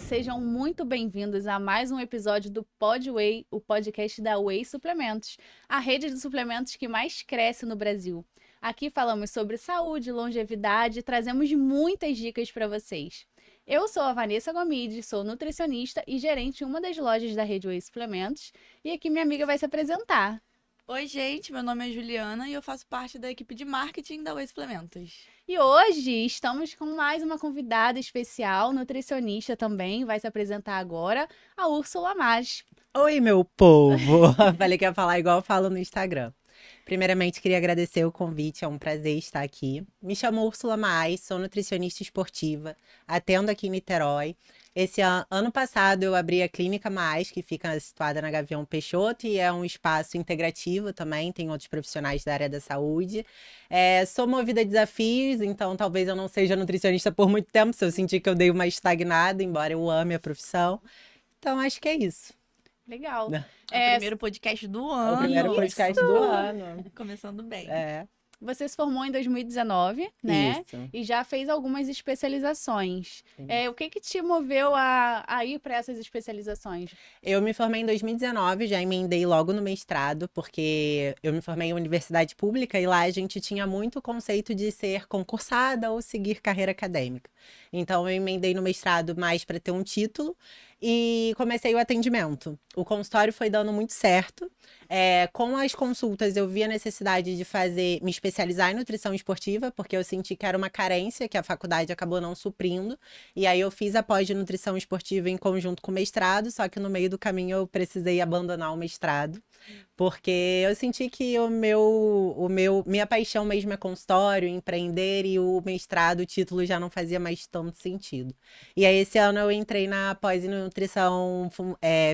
sejam muito bem-vindos a mais um episódio do Pod Whey, o podcast da Whey Suplementos, a rede de suplementos que mais cresce no Brasil. Aqui falamos sobre saúde, longevidade e trazemos muitas dicas para vocês. Eu sou a Vanessa Gomide, sou nutricionista e gerente de uma das lojas da rede Whey Suplementos, e aqui minha amiga vai se apresentar. Oi, gente, meu nome é Juliana e eu faço parte da equipe de marketing da Whey Suplementos. E hoje estamos com mais uma convidada especial, nutricionista também, vai se apresentar agora, a Úrsula Maggi. Oi, meu povo! Falei que ia falar igual eu falo no Instagram. Primeiramente, queria agradecer o convite, é um prazer estar aqui. Me chamo Úrsula Maais, sou nutricionista esportiva, atendo aqui em Niterói. Esse ano passado eu abri a Clínica Maais, que fica situada na Gavião Peixoto, e é um espaço integrativo também, tem outros profissionais da área da saúde. Sou movida a desafios, então talvez eu não seja nutricionista por muito tempo, se eu sentir que eu dei uma estagnada, embora eu ame a profissão. Então, acho que é isso. Legal. É o primeiro podcast do É ano. o primeiro podcast do ano. Começando bem. Você se formou em 2019, né? Isso. E já fez algumas especializações. O que te moveu a ir para essas especializações? Eu me formei em 2019, já emendei logo no mestrado, porque eu me formei em universidade pública e lá a gente tinha muito o conceito de ser concursada ou seguir carreira acadêmica. Então eu emendei no mestrado mais para ter um título e comecei o atendimento. O consultório foi dando muito certo. Com as consultas eu vi a necessidade de me especializar em nutrição esportiva, porque eu senti que era uma carência que a faculdade acabou não suprindo. E aí eu fiz a pós de nutrição esportiva em conjunto com o mestrado, só que no meio do caminho eu precisei abandonar o mestrado, porque eu senti que minha paixão mesmo é consultório, empreender, e o mestrado, o título já não fazia mais tanto sentido. E aí esse ano eu entrei na pós em nutrição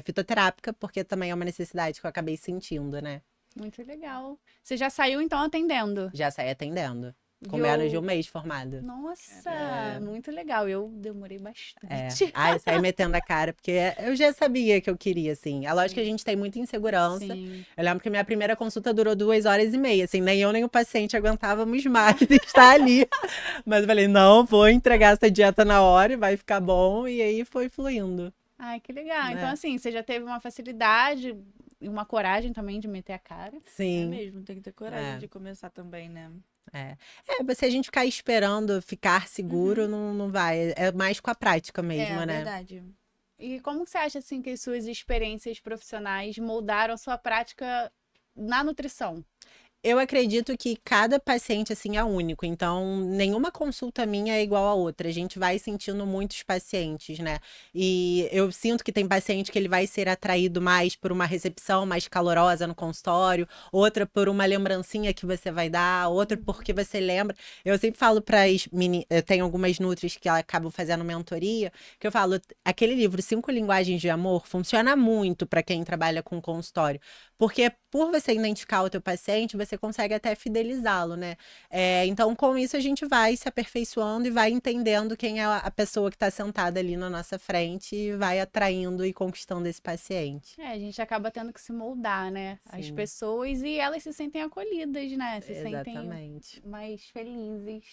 fitoterápica, porque também é uma necessidade que eu acabei sentindo, né? Muito legal. Você já saiu, então, atendendo? Já saí atendendo. Com E menos de um mês formada. Nossa, muito legal. Eu demorei bastante. Eu saí metendo a cara, porque eu já sabia que eu queria, assim. É lógico que a gente tem muita insegurança. Sim. Eu lembro que minha primeira consulta durou 2 horas e meia, assim, nem eu nem o paciente aguentávamos mais de estar ali. Mas eu falei, não, vou entregar essa dieta na hora e vai ficar bom. E aí foi fluindo. Ai, que legal. Então, assim, você já teve uma facilidade e uma coragem também de meter a cara. É Sim. mesmo, tem que ter coragem de começar também, né? Se a gente ficar esperando ficar seguro, não vai. É mais com a prática mesmo, É né? verdade. E como que você acha, assim, que as suas experiências profissionais moldaram a sua prática na nutrição? Eu acredito que cada paciente, assim, é único. Então, nenhuma consulta minha é igual a outra. A gente vai sentindo muitos pacientes, né? E eu sinto que tem paciente que ele vai ser atraído mais por uma recepção mais calorosa no consultório, outra por uma lembrancinha que você vai dar, outra porque você lembra. Eu sempre falo para as meninas, eu tenho algumas nutris que acabam fazendo mentoria, que eu falo, aquele livro 5 Linguagens de Amor funciona muito para quem trabalha com consultório. Porque por você identificar o teu paciente, você consegue até fidelizá-lo, né? Então, com isso, a gente vai se aperfeiçoando e vai entendendo quem é a pessoa que está sentada ali na nossa frente e vai atraindo e conquistando esse paciente. A gente acaba tendo que se moldar, né? As Sim. pessoas, e elas se sentem acolhidas, né? Se Exatamente. sentem mais felizes.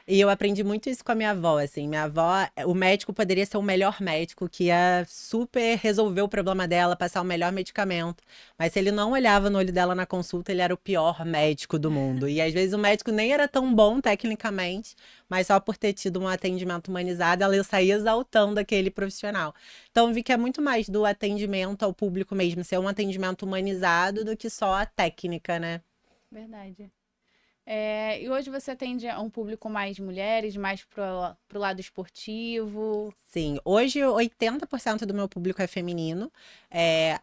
E eu aprendi muito isso com a minha avó, assim. Minha avó, o médico poderia ser o melhor médico, que ia super resolver o problema dela, passar o melhor medicamento. Mas se ele não olhava no olho dela na consulta, ele era o pior médico do mundo. E às vezes o médico nem era tão bom tecnicamente, mas só por ter tido um atendimento humanizado, ela saía exaltando aquele profissional. Então, vi que é muito mais do atendimento ao público mesmo, ser um atendimento humanizado do que só a técnica, né? Verdade. E hoje você atende a um público mais de mulheres, mais pro lado esportivo? Sim, hoje 80% do meu público é feminino.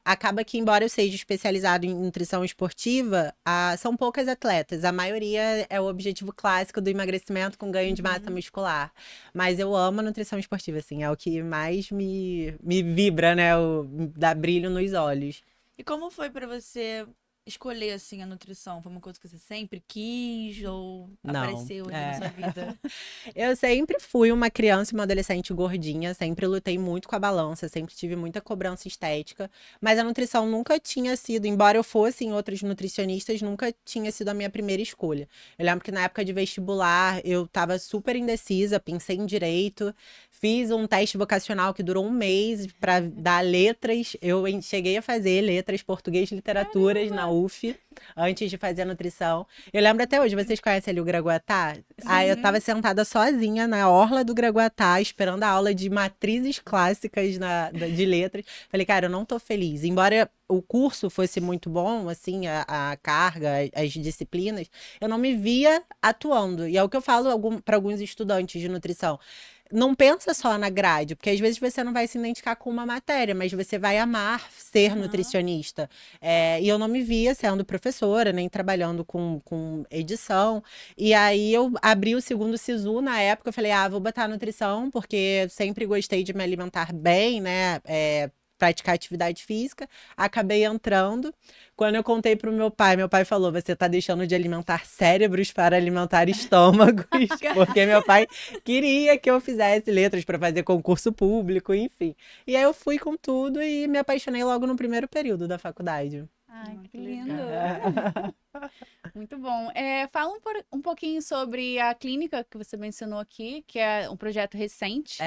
Acaba que, embora eu seja especializado em nutrição esportiva, são poucas atletas. A maioria é o objetivo clássico do emagrecimento com ganho de massa muscular. Mas eu amo a nutrição esportiva, assim, é o que mais me vibra, né? Dá brilho nos olhos. E como foi pra você escolher, assim, a nutrição? Foi uma coisa que você sempre quis ou Não, apareceu ali na sua vida? Eu sempre fui uma criança e uma adolescente gordinha, sempre lutei muito com a balança, sempre tive muita cobrança estética, mas a nutrição nunca tinha sido, embora eu fosse em outros nutricionistas, nunca tinha sido a minha primeira escolha. Eu lembro que na época de vestibular eu tava super indecisa, pensei em direito, fiz um teste vocacional que durou um mês para dar letras, cheguei a fazer letras, português, literaturas na UF, antes de fazer a nutrição. Eu lembro até hoje, vocês conhecem ali o Gragoatá? Aí eu tava sentada sozinha na orla do Gragoatá, esperando a aula de matrizes clássicas de letras. Falei, cara, eu não tô feliz. Embora o curso fosse muito bom, assim, a carga, as disciplinas, eu não me via atuando. E é o que eu falo para alguns estudantes de nutrição. Não pensa só na grade, porque às vezes você não vai se identificar com uma matéria, mas você vai amar ser nutricionista. E eu não me via sendo professora, nem trabalhando com edição. E aí eu abri o segundo SISU na época, eu falei, vou botar nutrição, porque sempre gostei de me alimentar bem, né? Praticar atividade física, acabei entrando. Quando eu contei pro meu pai falou, você tá deixando de alimentar cérebros para alimentar estômagos, porque meu pai queria que eu fizesse letras para fazer concurso público, enfim. E aí eu fui com tudo e me apaixonei logo no primeiro período da faculdade. Ai, que Que lindo. legal. Muito bom. Fala um pouquinho sobre a clínica que você mencionou aqui, que é um projeto recente.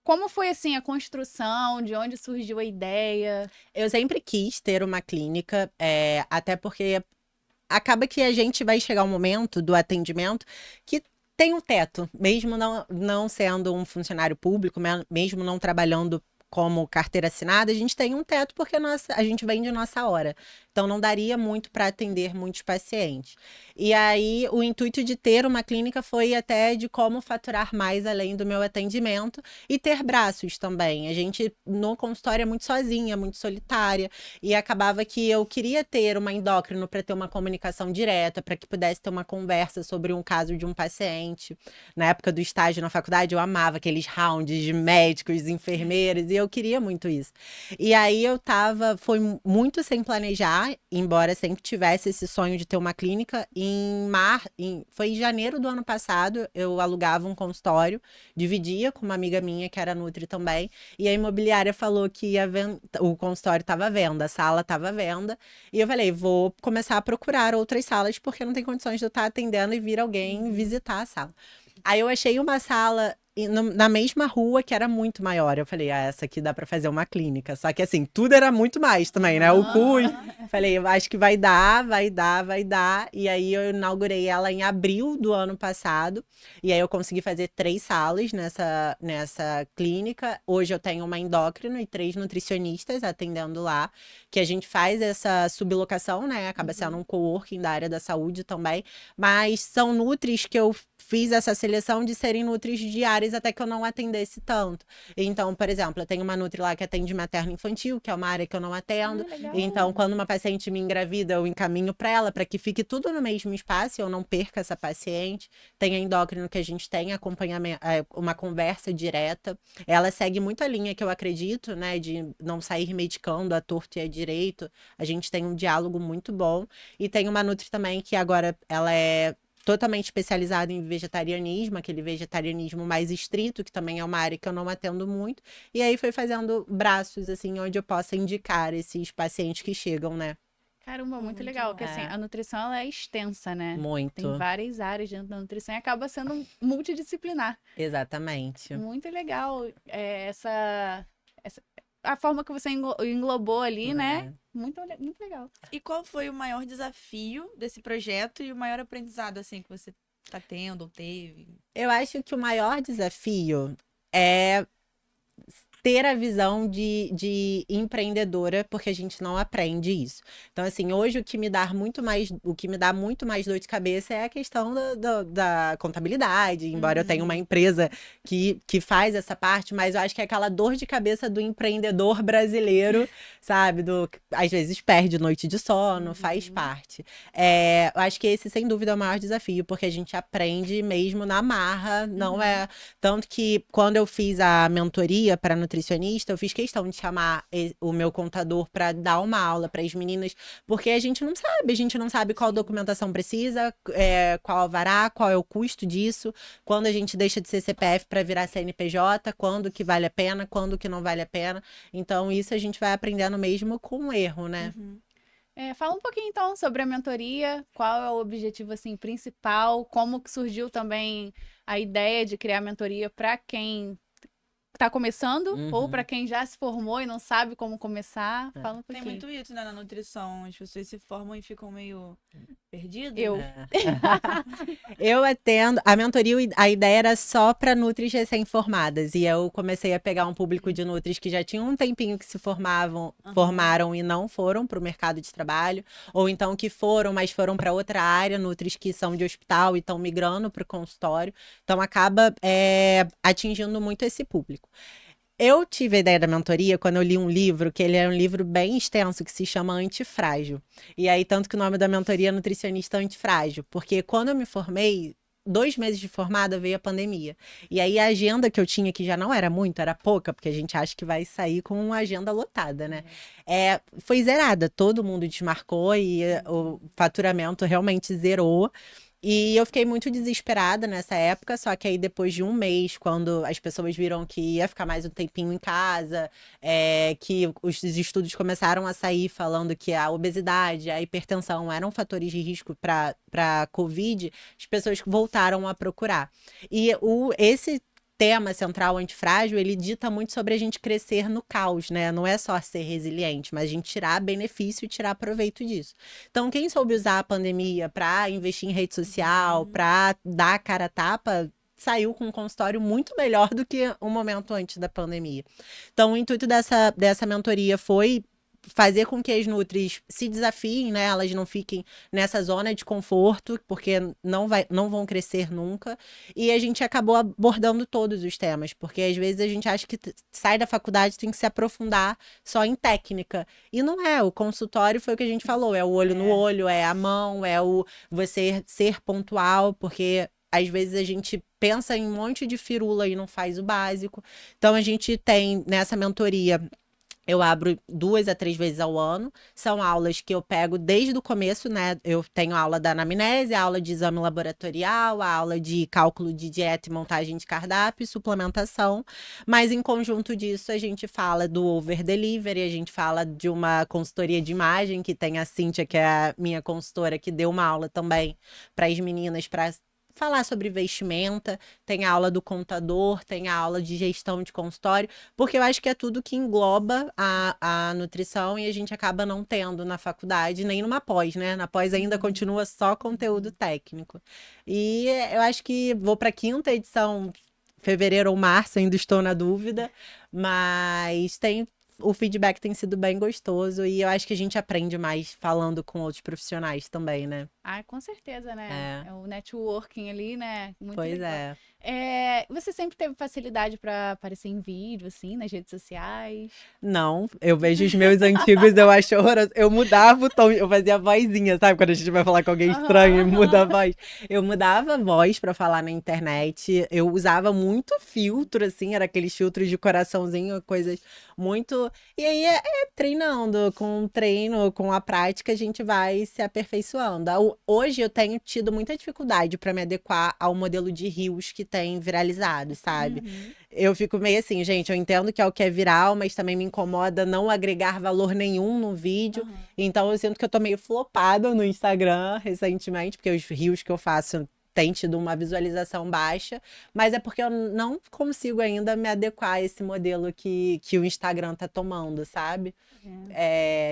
Como foi, assim, a construção? De onde surgiu a ideia? Eu sempre quis ter uma clínica, até porque acaba que a gente vai chegar um momento do atendimento que tem um teto, mesmo não sendo um funcionário público, mesmo não trabalhando como carteira assinada, a gente tem um teto porque a gente vende nossa hora. Então, não daria muito para atender muitos pacientes. E aí, o intuito de ter uma clínica foi até de como faturar mais além do meu atendimento e ter braços também. A gente, no consultório, é muito sozinha, muito solitária. E acabava que eu queria ter uma endócrino para ter uma comunicação direta, para que pudesse ter uma conversa sobre um caso de um paciente. Na época do estágio na faculdade, eu amava aqueles rounds de médicos, enfermeiras, e eu queria muito isso. E aí, foi muito sem planejar, embora sempre tivesse esse sonho de ter uma clínica. Foi em janeiro do ano passado, eu alugava um consultório, dividia com uma amiga minha que era nutri também, e a imobiliária falou que o consultório estava à venda, a sala estava à venda, e eu falei, vou começar a procurar outras salas, porque não tem condições de eu estar atendendo e vir alguém visitar a sala. Aí eu achei uma sala na mesma rua que era muito maior. Eu falei, essa aqui dá pra fazer uma clínica. Só que assim, tudo era muito mais também, né? O custo. Falei, eu acho que vai dar, vai dar, vai dar. E aí eu inaugurei ela em abril do ano passado. E aí eu consegui fazer 3 salas nessa clínica. Hoje eu tenho uma endócrino e 3 nutricionistas atendendo lá. Que a gente faz essa sublocação, né? Acaba sendo um coworking da área da saúde também. Mas são nutris que eu fiz essa seleção de serem nutris diárias até que eu não atendesse tanto. Então, por exemplo, eu tenho uma nutri lá que atende materno-infantil, que é uma área que eu não atendo. Então, quando uma paciente me engravida, eu encaminho para ela, para que fique tudo no mesmo espaço e eu não perca essa paciente. Tem a endócrino que a gente tem acompanhamento, uma conversa direta. Ela segue muito a linha que eu acredito, né, de não sair medicando à torto e à direito. A gente tem um diálogo muito bom. E tem uma nutri também que agora ela é totalmente especializada em vegetarianismo, aquele vegetarianismo mais estrito, que também é uma área que eu não atendo muito. E aí foi fazendo braços, assim, onde eu possa indicar esses pacientes que chegam, né? Caramba, muito legal. Porque assim, a nutrição ela é extensa, né? Muito. Tem várias áreas dentro da nutrição e acaba sendo multidisciplinar. Exatamente. Muito legal a forma que você englobou ali, né? Muito, muito legal. E qual foi o maior desafio desse projeto e o maior aprendizado, assim, que você tá tendo ou teve? Eu acho que o maior desafio é ter a visão de empreendedora, porque a gente não aprende isso. Então, assim, hoje o que me dá muito mais dor de cabeça é a questão da contabilidade, embora eu tenha uma empresa que faz essa parte, mas eu acho que é aquela dor de cabeça do empreendedor brasileiro, sabe? Às vezes perde noite de sono, faz parte. Eu acho que esse, sem dúvida, é o maior desafio, porque a gente aprende mesmo na marra, não é... Tanto que quando eu fiz a mentoria para nutricionista, eu fiz questão de chamar o meu contador para dar uma aula para as meninas, porque a gente não sabe qual documentação precisa, qual alvará, qual é o custo disso, quando a gente deixa de ser CPF para virar CNPJ, quando que vale a pena, quando que não vale a pena. Então, isso a gente vai aprendendo mesmo com o erro, né? Fala um pouquinho então sobre a mentoria, qual é o objetivo assim principal, como que surgiu também a ideia de criar a mentoria para quem está começando ou para quem já se formou e não sabe como começar. Fala um Tem pouquinho. muito isso, né, na nutrição. As pessoas se formam e ficam meio perdidas. Eu. Né? Eu atendo. A mentoria, a ideia era só para nutris recém-formadas. E eu comecei a pegar um público de nutris que já tinham um tempinho que se formaram e não foram para o mercado de trabalho. Ou então que foram, mas foram para outra área, nutris que são de hospital e estão migrando para o consultório. Então acaba atingindo muito esse público. Eu tive a ideia da mentoria quando eu li um livro, que ele é um livro bem extenso, que se chama Antifrágil. E aí, tanto que o nome da mentoria é Nutricionista Antifrágil. Porque quando eu me formei, 2 meses de formada, veio a pandemia. E aí, a agenda que eu tinha, que já não era muito, era pouca, porque a gente acha que vai sair com uma agenda lotada, né? Foi zerada. Todo mundo desmarcou e o faturamento realmente zerou. E eu fiquei muito desesperada nessa época, só que aí depois de um mês, quando as pessoas viram que ia ficar mais um tempinho em casa, que os estudos começaram a sair falando que a obesidade, a hipertensão eram fatores de risco para Covid, as pessoas voltaram a procurar. E esse tema central antifrágil, ele dita muito sobre a gente crescer no caos, né? Não é só ser resiliente, mas a gente tirar benefício e tirar proveito disso. Então, quem soube usar a pandemia para investir em rede social, para dar a cara a tapa, saiu com um consultório muito melhor do que um momento antes da pandemia. Então, o intuito dessa mentoria foi fazer com que as nutris se desafiem, né? Elas não fiquem nessa zona de conforto, porque não vão crescer nunca. E a gente acabou abordando todos os temas, porque às vezes a gente acha que sai da faculdade tem que se aprofundar só em técnica. E não é. O consultório foi o que a gente falou, é o olho no olho, é a mão, é o você ser pontual, porque às vezes a gente pensa em um monte de firula e não faz o básico. Então a gente tem nessa mentoria. Eu abro 2 a 3 vezes ao ano. São aulas que eu pego desde o começo, né? Eu tenho aula da anamnese, a aula de exame laboratorial, a aula de cálculo de dieta e montagem de cardápio e suplementação. Mas em conjunto disso, a gente fala do over delivery, a gente fala de uma consultoria de imagem, que tem a Cíntia, que é a minha consultora, que deu uma aula também para as meninas, para falar sobre vestimenta, tem a aula do contador, tem a aula de gestão de consultório, porque eu acho que é tudo que engloba a nutrição e a gente acaba não tendo na faculdade, nem numa pós, né? Na pós ainda continua só conteúdo técnico. E eu acho que vou para a 5ª edição, fevereiro ou março, ainda estou na dúvida, mas o feedback tem sido bem gostoso e eu acho que a gente aprende mais falando com outros profissionais também, né? Ah, com certeza, né? É o networking ali, né? Muito Pois legal. Você sempre teve facilidade para aparecer em vídeo, assim, nas redes sociais? Não, eu vejo os meus antigos, eu acho horroroso. Eu mudava o tom, eu fazia a vozinha, sabe? Quando a gente vai falar com alguém estranho e muda a voz. Eu mudava a voz pra falar na internet, eu usava muito filtro, assim, era aqueles filtros de coraçãozinho, coisas muito... E aí treinando, com o treino, com a prática, a gente vai se aperfeiçoando. Hoje eu tenho tido muita dificuldade pra me adequar ao modelo de reels que tem viralizado, sabe? Eu fico meio assim, gente, eu entendo que é o que é viral, mas também me incomoda não agregar valor nenhum no vídeo. Então eu sinto que eu tô meio flopada no Instagram recentemente, porque os reels que eu faço têm tido uma visualização baixa, mas é porque eu não consigo ainda me adequar a esse modelo que o Instagram tá tomando, sabe?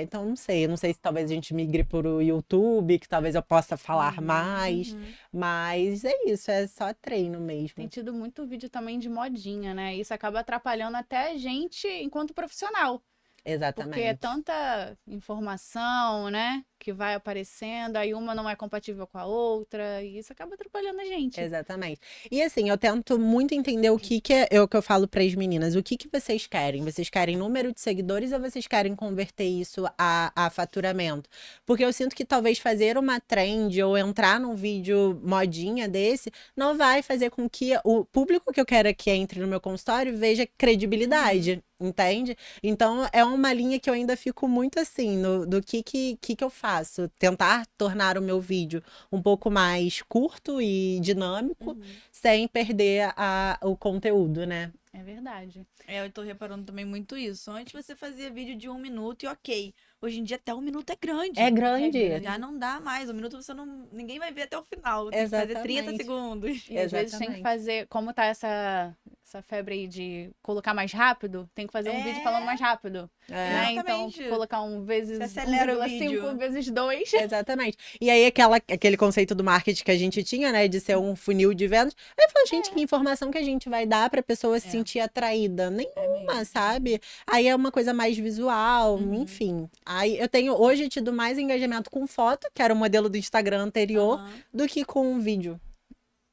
Então não sei se talvez a gente migre pro YouTube, que talvez eu possa falar mais, mas é isso, é só treino mesmo. Tem tido muito vídeo também de modinha, né? Isso acaba atrapalhando até a gente enquanto profissional. Exatamente. Porque é tanta informação, né? que vai aparecendo, aí uma não é compatível com a outra, e isso acaba atrapalhando a gente. Exatamente. E assim, eu tento muito entender o que é o que eu falo para as meninas. O que vocês querem? Vocês querem número de seguidores ou vocês querem converter isso a faturamento? Porque eu sinto que talvez fazer uma trend ou entrar num vídeo modinha desse não vai fazer com que o público que eu quero que entre no meu consultório veja credibilidade. Entende? Então é uma linha que eu ainda fico muito assim, do que eu faço. Tentar tornar o meu vídeo um pouco mais curto e dinâmico, sem perder o conteúdo, né? É verdade. Eu tô reparando também muito isso. Antes você fazia vídeo de 1 minuto e ok. Hoje em dia até 1 minuto é grande. É grande. É grande. Já não dá mais. 1 minuto você não. Ninguém vai ver até o final. Tem que fazer 30 Exatamente. segundos. E às vezes tem que Exatamente. fazer, como tá essa febre aí de colocar mais rápido, tem que fazer um vídeo falando mais rápido. Né? Então, Exatamente. colocar um vezes Você acelera o 1,5 vídeo. vezes 2. Exatamente. E aí, aquele conceito do marketing que a gente tinha, né, de ser um funil de vendas. Aí eu falo, gente, que informação que a gente vai dar pra pessoa se sentir atraída? Nenhuma, sabe? Aí é uma coisa mais visual, enfim. Aí eu tenho hoje tido mais engajamento com foto, que era o modelo do Instagram anterior, do que com um vídeo.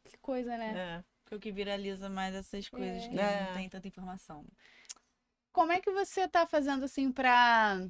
Que coisa, né? Porque o que viraliza mais essas coisas que É. não tem tanta informação. Como é que você tá fazendo assim pra.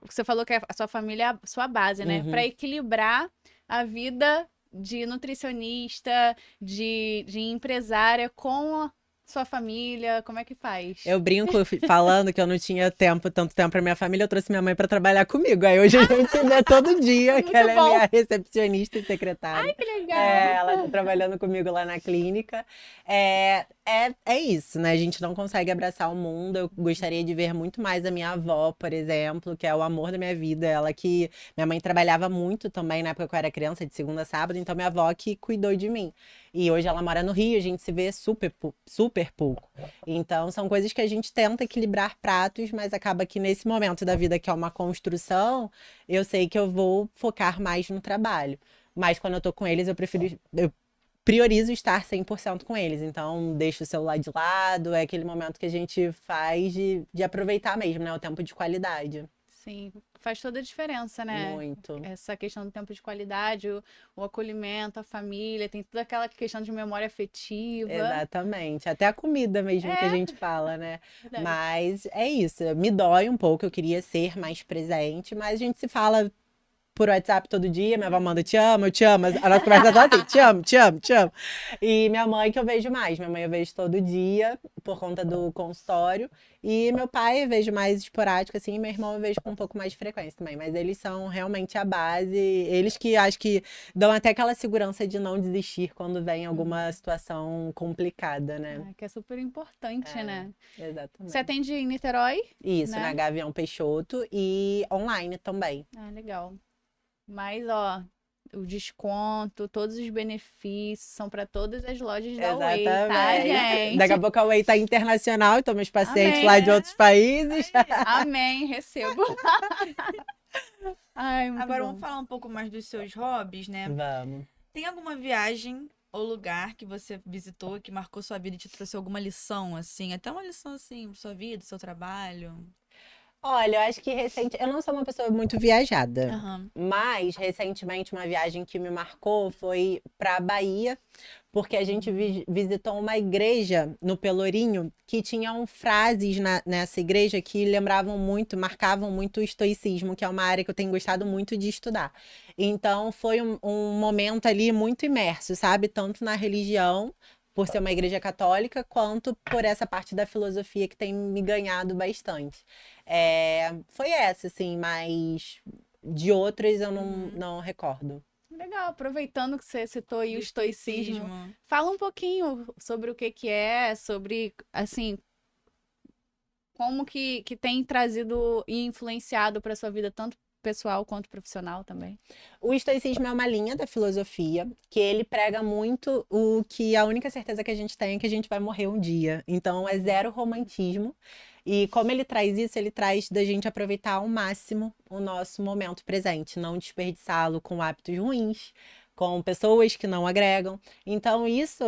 Você falou que a sua família é a sua base, né? Pra equilibrar a vida de nutricionista, de empresária com a sua família, como é que faz? Eu brinco falando que eu não tinha tanto tempo pra minha família, eu trouxe minha mãe pra trabalhar comigo. Aí hoje a gente se vê todo dia, que ela é bom. minha recepcionista e secretária. Ai, que legal! Ela tá trabalhando comigo lá na clínica. É isso, né? A gente não consegue abraçar o mundo. Eu gostaria de ver muito mais a minha avó, por exemplo, que é o amor da minha vida. Ela que... Minha mãe trabalhava muito também na época que eu era criança, de segunda a sábado, então minha avó que cuidou de mim. E hoje ela mora no Rio, a gente se vê super pouco. Então, são coisas que a gente tenta equilibrar pratos, mas acaba que nesse momento da vida que é uma construção, eu sei que eu vou focar mais no trabalho. Mas quando eu tô com eles, eu priorizo estar 100% com eles. Então, deixo o celular de lado, é aquele momento que a gente faz de aproveitar mesmo, né? O tempo de qualidade. Sim, faz toda a diferença, né? Muito. Essa questão do tempo de qualidade, o acolhimento, a família, tem toda aquela questão de memória afetiva. Exatamente. Até a comida mesmo que a gente fala, né? Verdade. Mas é isso. Me dói um pouco, eu queria ser mais presente, mas a gente se fala por WhatsApp todo dia, minha avó manda te amo, eu te amo. A nossa conversa é só assim, te amo, te amo, te amo. E minha mãe que eu vejo mais, minha mãe eu vejo todo dia, por conta do consultório. E meu pai eu vejo mais esporádico, assim, e meu irmão eu vejo com um pouco mais de frequência também. Mas eles são realmente a base, eles que acho que dão até aquela segurança de não desistir quando vem alguma situação complicada, né? Que é super importante, né? Exatamente. Você atende em Niterói? Isso, né? na Gavião Peixoto e online também. Ah, legal. Mas, ó, o desconto, todos os benefícios são para todas as lojas da Whey, tá, gente? Daqui a pouco a Whey tá internacional, então meus pacientes Amém. lá de outros países. Amém, recebo. Ai, muito Agora bom. vamos falar um pouco mais dos seus hobbies, né? Vamos. Tem alguma viagem ou lugar que você visitou que marcou sua vida e te trouxe alguma lição, assim? Até uma lição, assim, pra sua vida, seu trabalho? Olha, eu acho que eu não sou uma pessoa muito viajada, Aham. mas recentemente uma viagem que me marcou foi pra Bahia, porque a gente visitou uma igreja no Pelourinho que tinham frases nessa igreja que marcavam muito o estoicismo, que é uma área que eu tenho gostado muito de estudar. Então foi um momento ali muito imerso, sabe? Tanto na religião, por ser uma igreja católica, quanto por essa parte da filosofia que tem me ganhado bastante. Foi essa, assim, mas de outras eu não recordo. Legal, aproveitando que você citou aí o Do estoicismo, estoicismo. fala um pouquinho sobre o que é, sobre, assim, como que tem trazido e influenciado para sua vida, tanto pessoal quanto profissional também. O estoicismo é uma linha da filosofia que ele prega muito o que a única certeza que a gente tem é que a gente vai morrer um dia. Então é zero romantismo. E como ele traz isso, ele traz da gente aproveitar ao máximo o nosso momento presente, não desperdiçá-lo com hábitos ruins, com pessoas que não agregam. Então isso,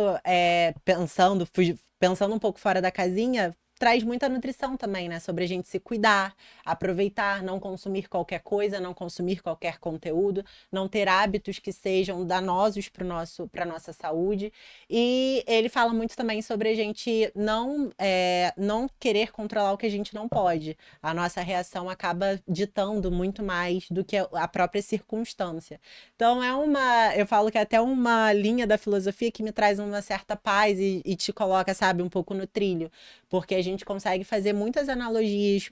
pensando um pouco fora da casinha, traz muita nutrição também, né? Sobre a gente se cuidar, aproveitar, não consumir qualquer coisa, não consumir qualquer conteúdo, não ter hábitos que sejam danosos para nossa saúde. E ele fala muito também sobre a gente não querer controlar o que a gente não pode. A nossa reação acaba ditando muito mais do que a própria circunstância. Então eu falo que é até uma linha da filosofia que me traz uma certa paz e te coloca, sabe, um pouco no trilho. Porque a gente consegue fazer muitas analogias.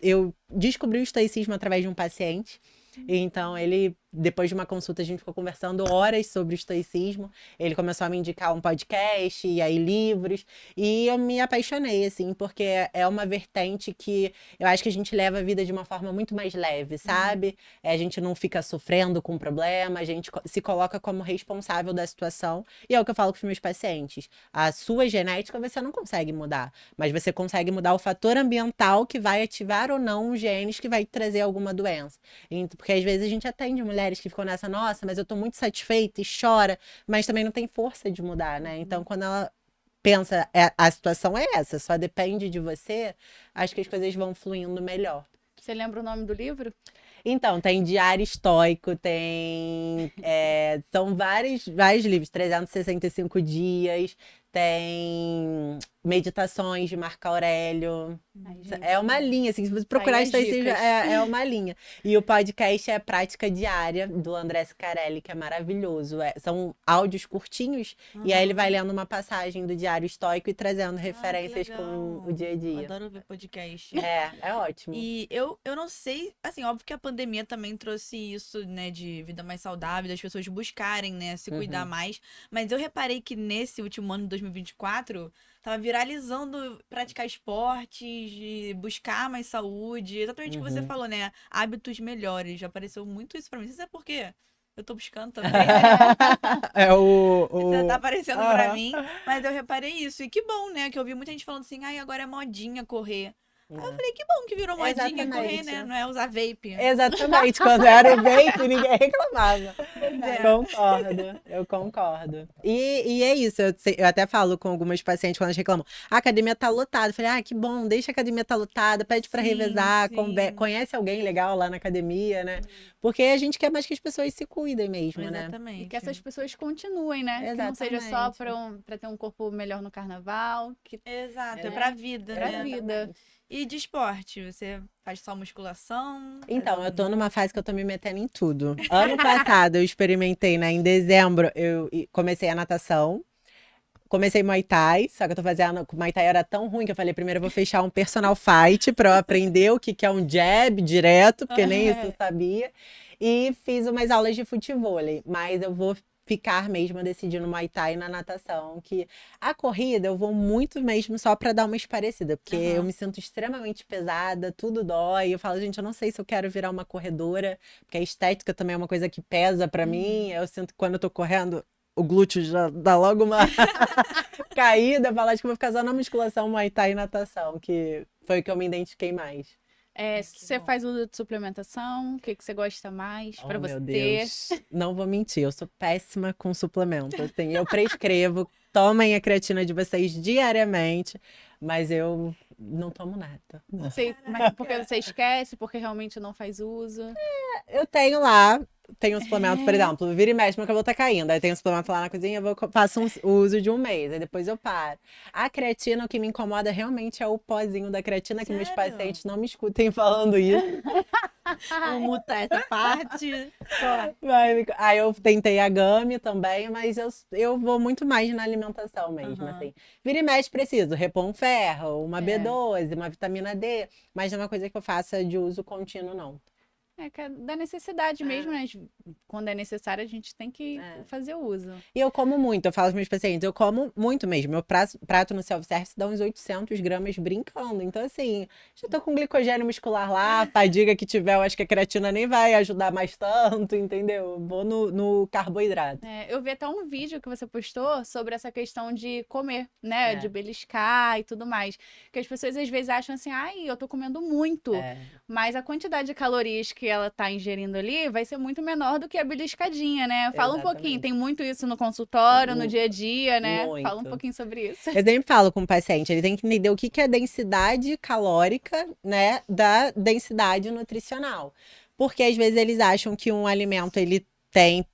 Eu descobri o estoicismo através de um paciente. Então, depois de uma consulta, a gente ficou conversando horas sobre o estoicismo. Ele começou a me indicar um podcast, e aí livros. E eu me apaixonei, assim, porque é uma vertente que eu acho que a gente leva a vida de uma forma muito mais leve, sabe? A gente não fica sofrendo com o problema, a gente se coloca como responsável da situação. E é o que eu falo com os meus pacientes. A sua genética você não consegue mudar, mas você consegue mudar o fator ambiental que vai ativar ou não os genes que vai trazer alguma doença. Porque às vezes a gente atende mulheres que ficam nessa, nossa, mas eu tô muito satisfeita e chora, mas também não tem força de mudar, né? Então, quando ela pensa, a situação é essa, só depende de você, acho que as coisas vão fluindo melhor. Você lembra o nome do livro? Então, tem Diário Estoico, tem. São vários livros, 365 dias, tem Meditações de Marco Aurélio. Ai, gente, É uma linha, assim, se você procurar as estoicismo, dicas. é uma linha. E o podcast é Prática Diária, do André Scarelli, que é maravilhoso. São áudios curtinhos, e aí ele vai lendo uma passagem do Diário Estoico e trazendo referências com o dia a Eu dia. adoro ver podcast. É ótimo. E eu não sei, assim, óbvio que a pandemia também trouxe isso, né, de vida mais saudável, das pessoas buscarem, né, se cuidar mais. Mas eu reparei que nesse último ano de 2024, tava viralizando praticar esportes, de buscar mais saúde. Exatamente o que você falou, né, hábitos melhores. Já apareceu muito isso pra mim. Não sei se é porque eu tô buscando também, né? Você tá aparecendo pra mim. Mas eu reparei isso. E que bom, né, que eu vi muita gente falando assim, ai, agora é modinha correr. Aí eu falei, que bom que virou modinha correr, né? Não é usar vape. Exatamente, quando era o vape, ninguém reclamava. É. Eu concordo. E é isso, eu até falo com algumas pacientes quando elas reclamam, a academia tá lotada. Eu falei, que bom, deixa a academia tá lotada, pede pra Sim, revezar, sim. conhece alguém legal lá na academia, né? Porque a gente quer mais que as pessoas se cuidem mesmo, né? Exatamente. E que essas pessoas continuem, né? Que não seja só pra ter um corpo melhor no carnaval, que Exato, é pra vida, pra né? vida. E de esporte, você faz só musculação? Então, eu tô numa fase que eu tô me metendo em tudo. Ano passado eu experimentei, né? Em dezembro eu comecei a natação. Comecei Muay Thai, só que eu tô fazendo. Muay Thai era tão ruim que eu falei, primeiro eu vou fechar um personal fight pra eu aprender o que é um jab direto, porque nem isso eu sabia. E fiz umas aulas de futevôlei, mas eu vou ficar mesmo decidindo Muay Thai na natação, que a corrida eu vou muito mesmo só pra dar uma esparecida, porque eu me sinto extremamente pesada, tudo dói. Eu falo, gente, eu não sei se eu quero virar uma corredora, porque a estética também é uma coisa que pesa pra mim. Eu sinto que quando eu tô correndo, o glúteo já dá logo uma caída. Eu falo, acho que eu vou ficar só na musculação, Muay Thai e natação, que foi o que eu me identifiquei mais. Você faz uso de suplementação? O que você gosta mais pra você? Meu Deus. Não vou mentir, eu sou péssima com suplemento. Assim, eu prescrevo, tomem a creatina de vocês diariamente, mas eu não tomo nada. Mas porque você esquece, porque realmente não faz uso? Eu tenho um suplemento, por exemplo, vira e mexe, meu cabelo tá caindo. Aí tem um suplemento lá na cozinha, faço o uso de um mês, aí depois eu paro. A creatina, o que me incomoda realmente é o pozinho da creatina, que meus Sério? pacientes não me escutem falando isso. Vou mutar essa parte. Aí eu tentei a Gami também, mas eu vou muito mais na alimentação mesmo, assim. Vira e mexe, preciso repor um ferro, uma B12, uma vitamina D, mas não é uma coisa que eu faça de uso contínuo, não. Que é da necessidade mesmo, né? Quando é necessário, a gente tem que fazer o uso. E eu como muito, eu falo aos meus pacientes, eu como muito mesmo. Meu prato no self-service dá uns 800 gramas brincando. Então, assim, já tô com glicogênio muscular lá, a fadiga que tiver, eu acho que a creatina nem vai ajudar mais tanto, entendeu? Vou no carboidrato. Eu vi até um vídeo que você postou sobre essa questão de comer, né? De beliscar e tudo mais. Que as pessoas às vezes acham assim, ai, eu tô comendo muito. Mas a quantidade de calorias que que ela tá ingerindo ali vai ser muito menor do que a beliscadinha, né? Fala um pouquinho, Exatamente. tem muito isso no consultório, no Mu- dia a dia, né? Fala um Muito. pouquinho sobre isso. Eu sempre falo com o paciente, ele tem que entender o que que é densidade calórica, né, da densidade nutricional. Porque às vezes eles acham que um alimento ele tem,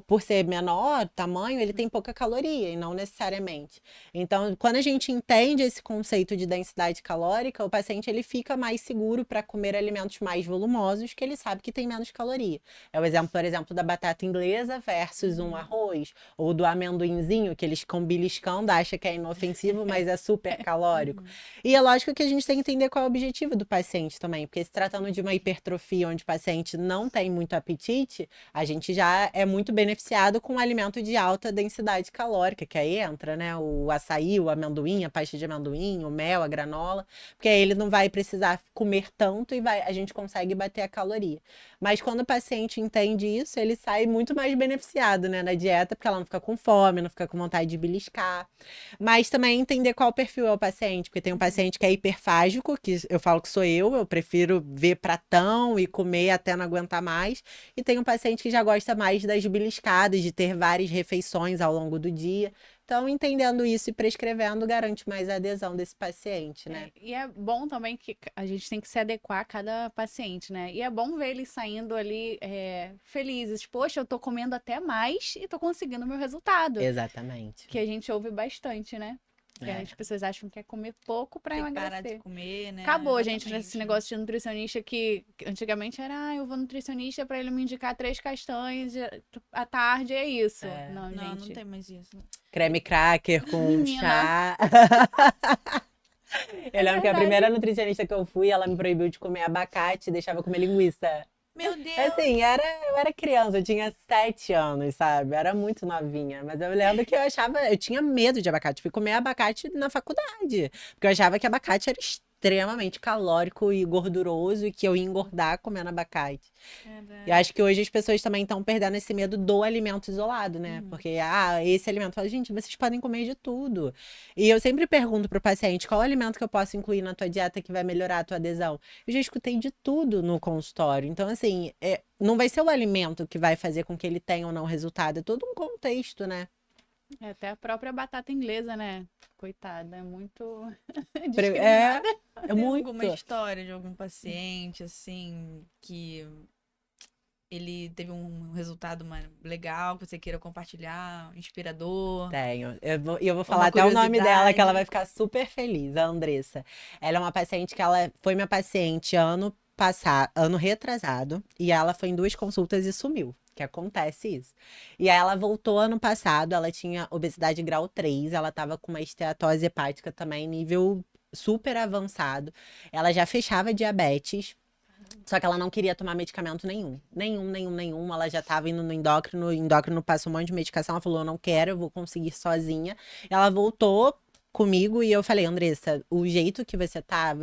por ser menor tamanho, ele tem pouca caloria, e não necessariamente. Então, quando a gente entende esse conceito de densidade calórica, o paciente ele fica mais seguro para comer alimentos mais volumosos, que ele sabe que tem menos caloria. É o exemplo, por exemplo, da batata inglesa versus um arroz, ou do amendoinzinho, que eles ficam beliscando, acha que é inofensivo, mas é super calórico. E é lógico que a gente tem que entender qual é o objetivo do paciente também, porque se tratando de uma hipertrofia onde o paciente não tem muito apetite, a gente já é muito beneficiado com um alimento de alta densidade calórica, que aí entra, né, o açaí, o amendoim, a pasta de amendoim, o mel, a granola, porque aí ele não vai precisar comer tanto e a gente consegue bater a caloria. Mas quando o paciente entende isso, ele sai muito mais beneficiado, né, na dieta, porque ela não fica com fome, não fica com vontade de beliscar. Mas também entender qual perfil é o paciente, porque tem um paciente que é hiperfágico, que eu falo que sou eu prefiro ver pratão e comer até não aguentar mais. E tem um paciente que já gosta mais das beliscadas, de ter várias refeições ao longo do dia. Então, entendendo isso e prescrevendo, garante mais a adesão desse paciente, né? E é bom também que a gente tem que se adequar a cada paciente, né? E é bom ver eles saindo ali felizes. Poxa, eu tô comendo até mais e tô conseguindo o meu resultado. Exatamente. Que a gente ouve bastante, né? Que É. as pessoas acham que é comer pouco pra Tem que parar de emagrecer. comer, né? Acabou, gente, Exatamente. esse negócio de nutricionista que antigamente era, eu vou no nutricionista pra ele me indicar 3 castanhas à tarde, é isso. É. Não, Não, gente. não tem mais isso. Creme cracker com Menina. chá. Eu lembro que a verdade. primeira nutricionista que eu fui, ela me proibiu de comer abacate e deixava eu comer linguiça. Meu Deus! Assim, eu era criança, eu tinha 7 anos, sabe? Era muito novinha. Mas eu lembro que eu tinha medo de abacate. Fui comer abacate na faculdade. Porque eu achava que abacate era extremamente calórico e gorduroso e que eu ia engordar comendo abacate. E acho que hoje as pessoas também estão perdendo esse medo do alimento isolado, né? Porque, esse alimento, gente, vocês podem comer de tudo. E eu sempre pergunto pro paciente, qual alimento que eu posso incluir na tua dieta que vai melhorar a tua adesão? Eu já escutei de tudo no consultório. Então, assim, não vai ser o alimento que vai fazer com que ele tenha ou não resultado. É todo um contexto, né? Até a própria batata inglesa, né? Coitada, é muito É, discriminada. é Tem muito. alguma história de algum paciente, assim, que ele teve um resultado legal, que você queira compartilhar, inspirador? Tenho. Eu vou Uma falar até o nome dela, que ela curiosidade. vai ficar super feliz, a Andressa. Ela é uma paciente que ela foi minha paciente ano passado, ano retrasado, e ela foi em 2 consultas e sumiu. Que acontece isso. E aí ela voltou ano passado, ela tinha obesidade grau 3, ela tava com uma esteatose hepática também, nível super avançado. Ela já fechava diabetes. Só que ela não queria tomar medicamento nenhum. Nenhum. Ela já tava indo no endócrino, o endócrino passou um monte de medicação. Ela falou: eu não quero, eu vou conseguir sozinha. Ela voltou comigo e eu falei: Andressa, o jeito que você tá,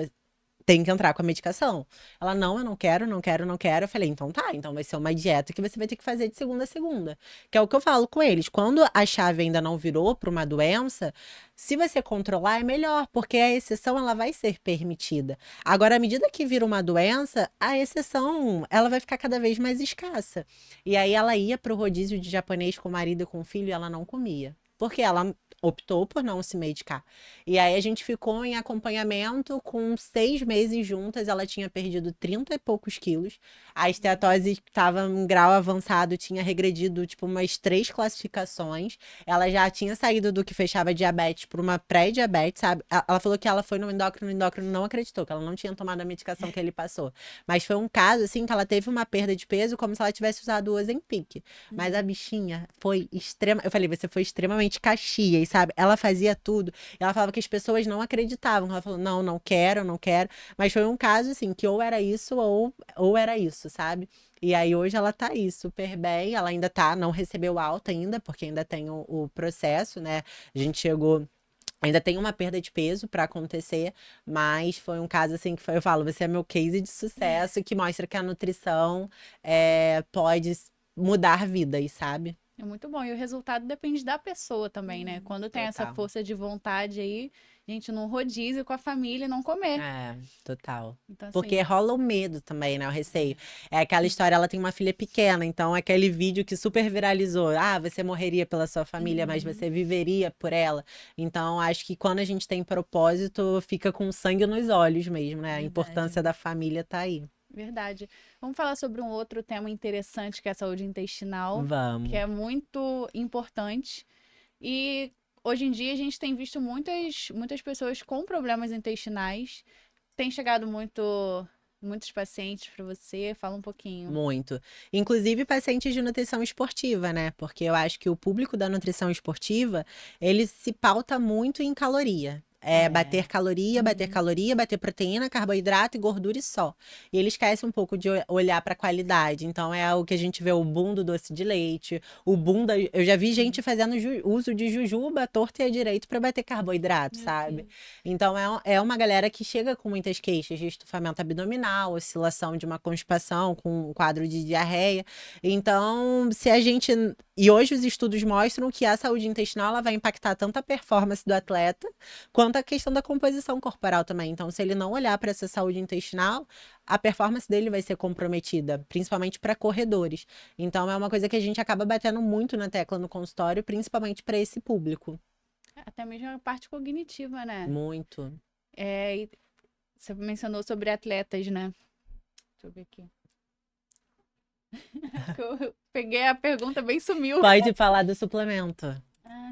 tem que entrar com a medicação. Ela: não, eu não quero, não quero, não quero. Eu falei: então tá, então vai ser uma dieta que você vai ter que fazer de segunda a segunda. Que é o que eu falo com eles. Quando a chave ainda não virou para uma doença, se você controlar é melhor, porque a exceção ela vai ser permitida. Agora, à medida que vira uma doença, a exceção ela vai ficar cada vez mais escassa. E aí ela ia pro rodízio de japonês com o marido e com o filho e ela não comia. Porque ela optou por não se medicar. E aí a gente ficou em acompanhamento com 6 meses juntas. Ela tinha perdido 30 e poucos quilos. A esteatose estava em grau avançado, tinha regredido tipo umas 3 classificações. Ela já tinha saído do que fechava diabetes para uma pré-diabetes, sabe? Ela falou que ela foi no endócrino, o endócrino não acreditou, que ela não tinha tomado a medicação que ele passou. Mas foi um caso, assim, que ela teve uma perda de peso como se ela tivesse usado o Ozempic. Mas a bichinha foi extrema. Eu falei: você foi extremamente caxias, sabe? Ela fazia tudo. E ela falava que as pessoas não acreditavam. Ela falou: não, não quero, não quero. Mas foi um caso, assim, que ou era isso ou era isso, sabe? E aí hoje ela tá aí super bem. Ela ainda tá, não recebeu alta ainda, porque ainda tem o processo, né? A gente chegou. Ainda tem uma perda de peso pra acontecer, mas foi um caso assim que eu falo, você é meu case de sucesso, que mostra que a nutrição pode mudar vidas, sabe? É muito bom. E o resultado depende da pessoa também, né? Quando tem essa Total. força de vontade aí, gente, num rodízio com a família e não comer. É, total. Então, assim, Porque rola o medo também, né? O receio. É aquela história, ela tem uma filha pequena, então aquele vídeo que super viralizou. Ah, você morreria pela sua família, mas você viveria por ela. Então, acho que quando a gente tem propósito, fica com sangue nos olhos mesmo, né? A Verdade. importância da família tá aí. verdade. Vamos falar sobre um outro tema interessante, que é a saúde intestinal, Vamos. que é muito importante. E hoje em dia a gente tem visto muitas pessoas com problemas intestinais. Tem chegado muitos pacientes para você. Fala um pouquinho. Muito. Inclusive pacientes de nutrição esportiva, né? Porque eu acho que o público da nutrição esportiva, ele se pauta muito em caloria. É bater caloria, bater proteína, carboidrato e gordura e só. E ele esquece um pouco de olhar para a qualidade. Então é o que a gente vê o boom do doce de leite, o boom da... Eu já vi gente fazendo uso de jujuba, torta e à direito para bater carboidrato, Meu sabe? Deus. Então é uma galera que chega com muitas queixas de estufamento abdominal, oscilação de uma constipação com um quadro de diarreia. Então, se a gente... E hoje os estudos mostram que a saúde intestinal ela vai impactar tanto a performance do atleta, quanto a questão da composição corporal também. Então, se ele não olhar para essa saúde intestinal, a performance dele vai ser comprometida, principalmente para corredores. Então, é uma coisa que a gente acaba batendo muito na tecla no consultório, principalmente para esse público. Até mesmo a parte cognitiva, né? Muito. E você mencionou sobre atletas, né? Deixa eu ver aqui. Eu peguei a pergunta, bem sumiu. Pode falar do suplemento. Ah,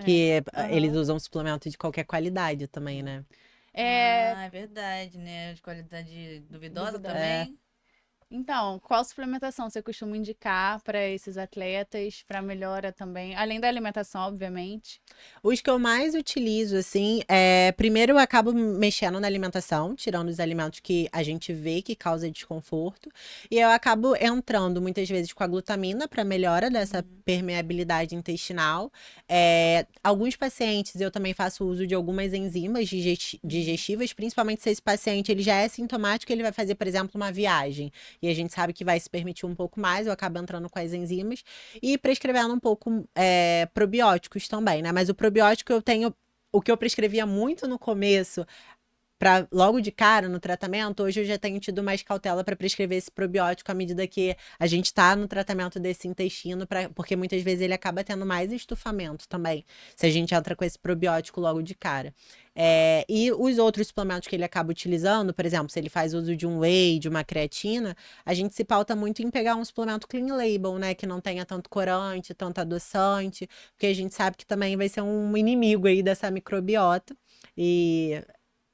Que Aham. eles usam suplemento de qualquer qualidade também, né? É verdade, né? De qualidade duvidosa Duvidosa. também. Então, qual suplementação você costuma indicar para esses atletas, para melhora também? Além da alimentação, obviamente. Os que eu mais utilizo, assim, primeiro eu acabo mexendo na alimentação, tirando os alimentos que a gente vê que causa desconforto. E eu acabo entrando muitas vezes com a glutamina para melhora dessa permeabilidade intestinal. Alguns pacientes eu também faço uso de algumas enzimas digestivas, principalmente se esse paciente ele já é sintomático, ele vai fazer, por exemplo, uma viagem. E a gente sabe que vai se permitir um pouco mais, eu acabo entrando com as enzimas e prescrevendo um pouco probióticos também, né? Mas o probiótico eu tenho, o que eu prescrevia muito no começo, para logo de cara no tratamento, hoje eu já tenho tido mais cautela para prescrever esse probiótico à medida que a gente está no tratamento desse intestino, porque muitas vezes ele acaba tendo mais estufamento também, se a gente entra com esse probiótico logo de cara. E os outros suplementos que ele acaba utilizando, por exemplo, se ele faz uso de um whey, de uma creatina, a gente se pauta muito em pegar um suplemento clean label, né? Que não tenha tanto corante, tanto adoçante, porque a gente sabe que também vai ser um inimigo aí dessa microbiota. E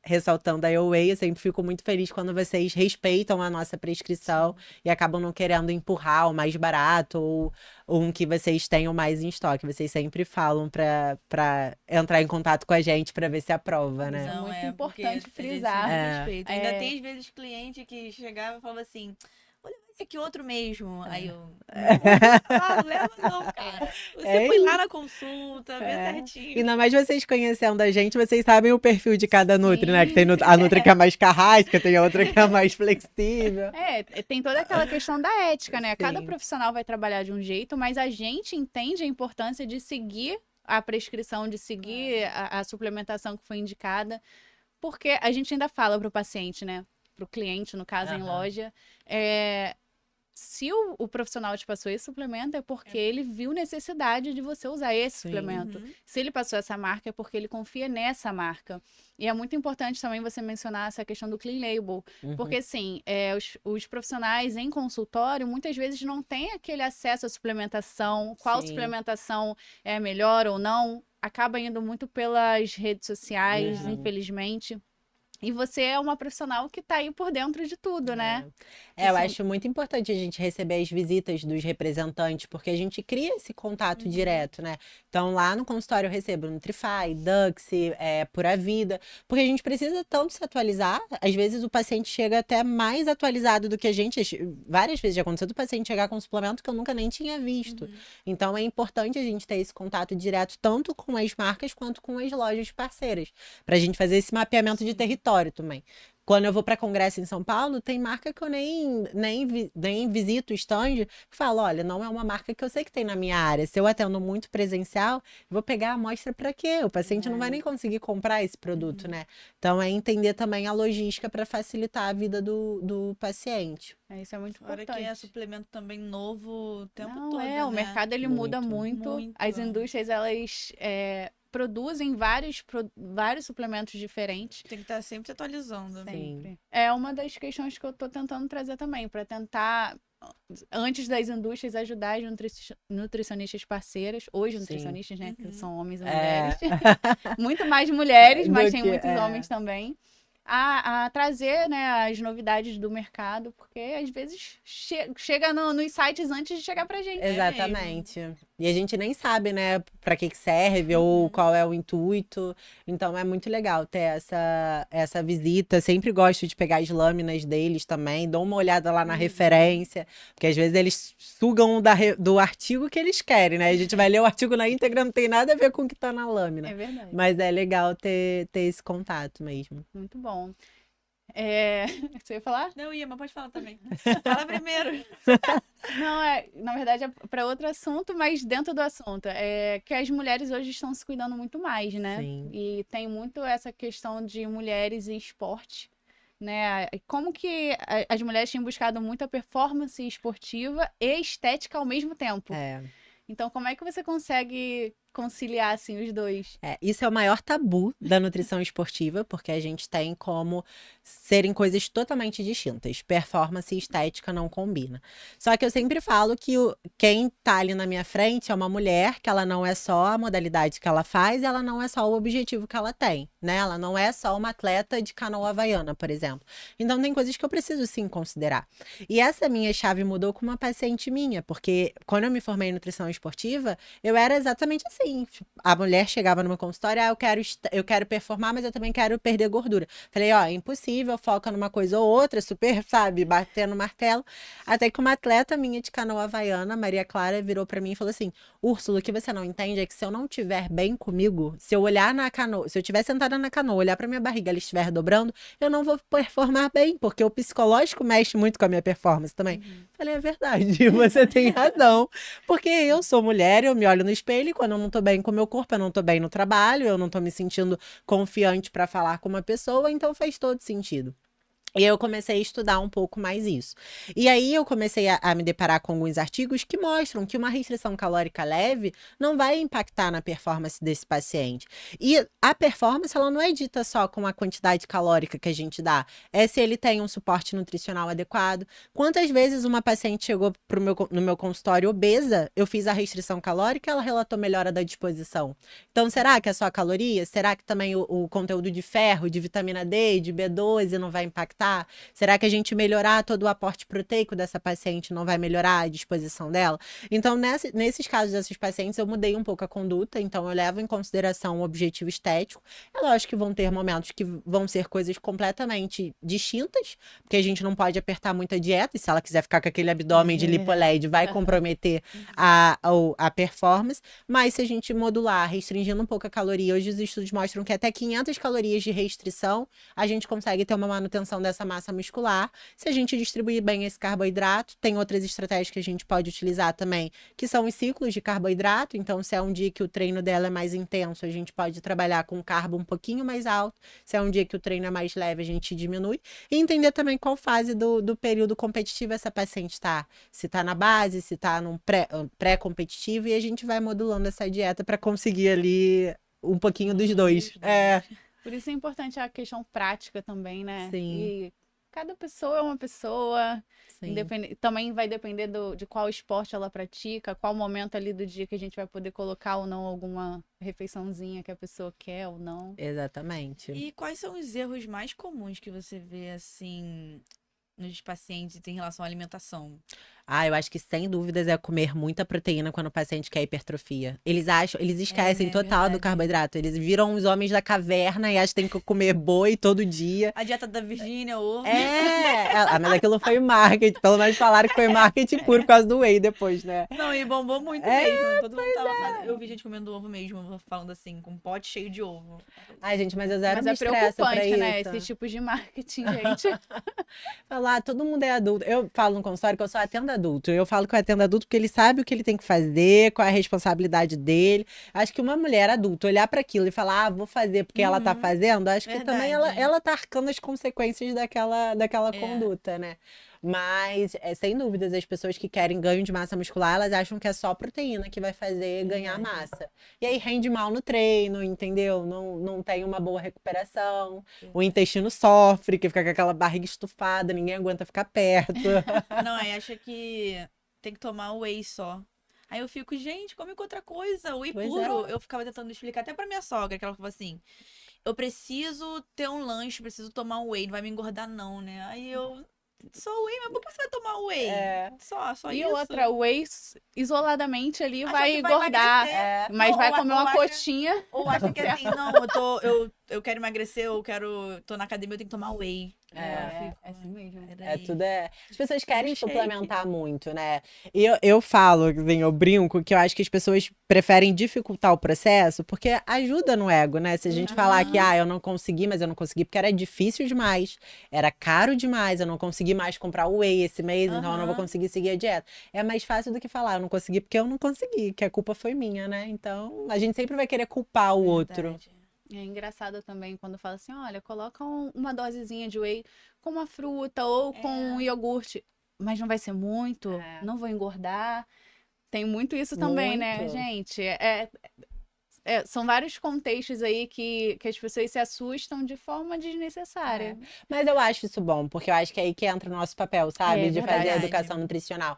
ressaltando a Whey, eu sempre fico muito feliz quando vocês respeitam a nossa prescrição e acabam não querendo empurrar o mais barato ou um que vocês tenham mais em estoque. Vocês sempre falam para entrar em contato com a gente para ver se aprova, né? Isso é muito porque importante a gente frisar. sempre É. respeita. Ainda tem, às vezes, cliente que chegava e falava assim: olha, esse aqui outro mesmo. Aí eu. Não leva, não, cara. Você foi lá na consulta, vê certinho. Ainda mais vocês conhecendo a gente, vocês sabem o perfil de cada Nutri, né? Que tem a Nutri que é mais carrasca, tem a outra que é mais flexível. Tem toda aquela questão da ética, né? Cada Sim. profissional vai trabalhar de um jeito, mas a gente entende a importância de seguir a prescrição, de seguir a suplementação que foi indicada, porque a gente ainda fala para o paciente, né? Para o cliente, no caso, em loja, se o profissional te passou esse suplemento é porque ele viu necessidade de você usar esse suplemento. Se ele passou essa marca é porque ele confia nessa marca. E é muito importante também você mencionar essa questão do clean label. Porque, assim, os profissionais em consultório muitas vezes não têm aquele acesso à suplementação, qual Sim. suplementação é melhor ou não. Acaba indo muito pelas redes sociais, infelizmente. E você é uma profissional que tá aí por dentro de tudo, né? Eu acho muito importante a gente receber as visitas dos representantes, porque a gente cria esse contato direto, né? Então, lá no consultório eu recebo Nutrify, Duxi, Pura Vida, porque a gente precisa tanto se atualizar. Às vezes o paciente chega até mais atualizado do que a gente. Várias vezes já aconteceu do paciente chegar com um suplemento que eu nunca nem tinha visto. Então, é importante a gente ter esse contato direto, tanto com as marcas quanto com as lojas parceiras, pra gente fazer esse mapeamento de território também. Quando eu vou para congresso em São Paulo, tem marca que eu nem visito o stand, que falo, olha, não é uma marca que eu sei que tem na minha área. Se eu atendo muito presencial, eu vou pegar a amostra para quê? O paciente não vai nem conseguir comprar esse produto, né? Então é entender também a logística para facilitar a vida do paciente. Isso é muito Fora importante. que é suplemento também novo o tempo Não, todo, o né? mercado ele muda Muito. muito. As indústrias, elas produzem vários suplementos diferentes. Tem que estar sempre se atualizando. Sempre. É uma das questões que eu tô tentando trazer também, para tentar, antes das indústrias, ajudar as nutricionistas parceiras, hoje Sim. nutricionistas, né, que Uhum. são homens e É. mulheres, muito mais mulheres, Do mas tem que- muitos homens também, a trazer, né, as novidades do mercado, porque às vezes chega nos sites antes de chegar pra gente. Exatamente. E a gente nem sabe, né, para que serve ou qual é o intuito. Então é muito legal ter essa visita. Sempre gosto de pegar as lâminas deles também, dou uma olhada lá na referência, porque às vezes eles sugam do artigo que eles querem, né? A gente vai ler o artigo na íntegra, não tem nada a ver com o que tá na lâmina. É verdade. Mas é legal ter esse contato mesmo. Muito bom. Você ia falar? Não ia, mas pode falar também. Fala primeiro. Não, na verdade é para outro assunto, mas dentro do assunto. É que as mulheres hoje estão se cuidando muito mais, né? Sim. E tem muito essa questão de mulheres e esporte, né? Como que as mulheres têm buscado muita performance esportiva e estética ao mesmo tempo. É. Então, como é que você consegue conciliar, assim, os dois? Isso é o maior tabu da nutrição esportiva, porque a gente tem como serem coisas totalmente distintas. Performance e estética não combina. Só que eu sempre falo que quem tá ali na minha frente é uma mulher, que ela não é só a modalidade que ela faz, ela não é só o objetivo que ela tem, né? Ela não é só uma atleta de canoa havaiana, por exemplo. Então tem coisas que eu preciso sim considerar. E essa minha chave mudou com uma paciente minha, porque quando eu me formei em nutrição esportiva, eu era exatamente assim. A mulher chegava no meu consultório, eu quero performar, mas eu também quero perder gordura. Falei, ó, é impossível, foca numa coisa ou outra, super, sabe, batendo martelo. Até que uma atleta minha de canoa havaiana, Maria Clara, virou pra mim e falou assim: Úrsula, o que você não entende é que se eu não estiver bem comigo, se eu olhar na canoa, se eu estiver sentada na canoa, olhar pra minha barriga, ela estiver dobrando, eu não vou performar bem, porque o psicológico mexe muito com a minha performance também. Falei, é verdade, você tem razão. Porque eu sou mulher, eu me olho no espelho e quando eu não tô bem com o meu corpo, eu não tô bem no trabalho, eu não tô me sentindo confiante pra falar com uma pessoa, então faz todo sentido. E eu comecei a estudar um pouco mais isso. E aí eu comecei a me deparar com alguns artigos que mostram que uma restrição calórica leve não vai impactar na performance desse paciente. E a performance, ela não é dita só com a quantidade calórica que a gente dá, é se ele tem um suporte nutricional adequado. Quantas vezes uma paciente chegou no meu consultório obesa, eu fiz a restrição calórica e ela relatou melhora da disposição. Então, será que é só a caloria? Será que também o conteúdo de ferro, de vitamina D, de B12 não vai impactar? Será que a gente melhorar todo o aporte proteico dessa paciente não vai melhorar a disposição dela? Então, nesses casos dessas pacientes, eu mudei um pouco a conduta, então eu levo em consideração o objetivo estético. É lógico que vão ter momentos que vão ser coisas completamente distintas, porque a gente não pode apertar muita dieta, e se ela quiser ficar com aquele abdômen de lipoled, vai comprometer a performance, mas se a gente modular, restringindo um pouco a caloria, hoje os estudos mostram que até 500 calorias de restrição, a gente consegue ter uma manutenção dessa massa muscular. Se a gente distribuir bem esse carboidrato, tem outras estratégias que a gente pode utilizar também, que são os ciclos de carboidrato. Então, se é um dia que o treino dela é mais intenso, a gente pode trabalhar com carbo um pouquinho mais alto. Se é um dia que o treino é mais leve, a gente diminui. E entender também qual fase do período competitivo essa paciente está. Se está na base, se está num pré-competitivo, e a gente vai modulando essa dieta para conseguir ali um pouquinho dos dois. Por isso é importante a questão prática também, né? Sim. E cada pessoa é uma pessoa. Sim. Também vai depender de qual esporte ela pratica, qual momento ali do dia que a gente vai poder colocar ou não alguma refeiçãozinha que a pessoa quer ou não. Exatamente. E quais são os erros mais comuns que você vê, assim, nos pacientes em relação à alimentação? Eu acho que sem dúvidas é comer muita proteína quando o paciente quer hipertrofia. Eles esquecem né, total do verdade. carboidrato. Eles viram os homens da caverna e acham que tem que comer boi todo dia. A dieta da Virgínia, ovo. Mas aquilo foi marketing. Pelo menos falaram que foi marketing puro por causa do whey depois, né? Não, e bombou muito mesmo. Todo mundo tava falando. Eu vi gente comendo ovo mesmo, falando assim, com um pote cheio de ovo. Ai, gente, mas eu zero Mas me é estresso pra preocupante, né? isso. Esses tipos de marketing, gente. Falar, todo mundo é adulto. Eu falo no consultório que eu só atendo adulto. Eu falo que eu atendo adulto porque ele sabe o que ele tem que fazer, qual é a responsabilidade dele. Acho que uma mulher adulta olhar para aquilo e falar, vou fazer porque ela tá fazendo, acho que também Verdade. ela tá arcando as consequências daquela É. conduta, né? Mas, sem dúvidas, as pessoas que querem ganho de massa muscular, elas acham que é só proteína que vai fazer ganhar massa. E aí rende mal no treino, entendeu? Não tem uma boa recuperação. O intestino sofre, que fica com aquela barriga estufada, ninguém aguenta ficar perto. Não, aí acha que tem que tomar whey só. Aí eu fico, gente, come com outra coisa. Whey Pois puro. Eu ficava tentando explicar até pra minha sogra, que ela falou assim: eu preciso ter um lanche, preciso tomar um whey, não vai me engordar, não, né? Aí eu. Só whey, mas por que você vai tomar whey? É. Só E isso. outra, o whey isoladamente ali Acha vai que vai engordar. emagrecer. Mas Não, vai ou comer ou uma acha- coxinha. Ou acha que assim, não, eu quero emagrecer, tô na academia, eu tenho que tomar whey. É assim mesmo. As pessoas querem shake. suplementar muito, né? E eu falo, assim, eu brinco que eu acho que as pessoas preferem dificultar o processo porque ajuda no ego, né? Se a gente falar que, eu não consegui, mas eu não consegui porque era difícil demais, era caro demais, eu não consegui mais comprar o whey esse mês, então eu não vou conseguir seguir a dieta. É mais fácil do que falar, eu não consegui porque eu não consegui, que a culpa foi minha, né? Então, a gente sempre vai querer culpar o outro. Verdade. É engraçado também quando fala assim, olha, coloca uma dosezinha de whey com uma fruta ou com um iogurte. Mas não vai ser muito, não vou engordar. Tem muito isso também, né, Muito. gente? São vários contextos aí que as pessoas se assustam de forma desnecessária. Mas eu acho isso bom, porque eu acho que é aí que entra o nosso papel, sabe? É de fazer a verdade. educação nutricional.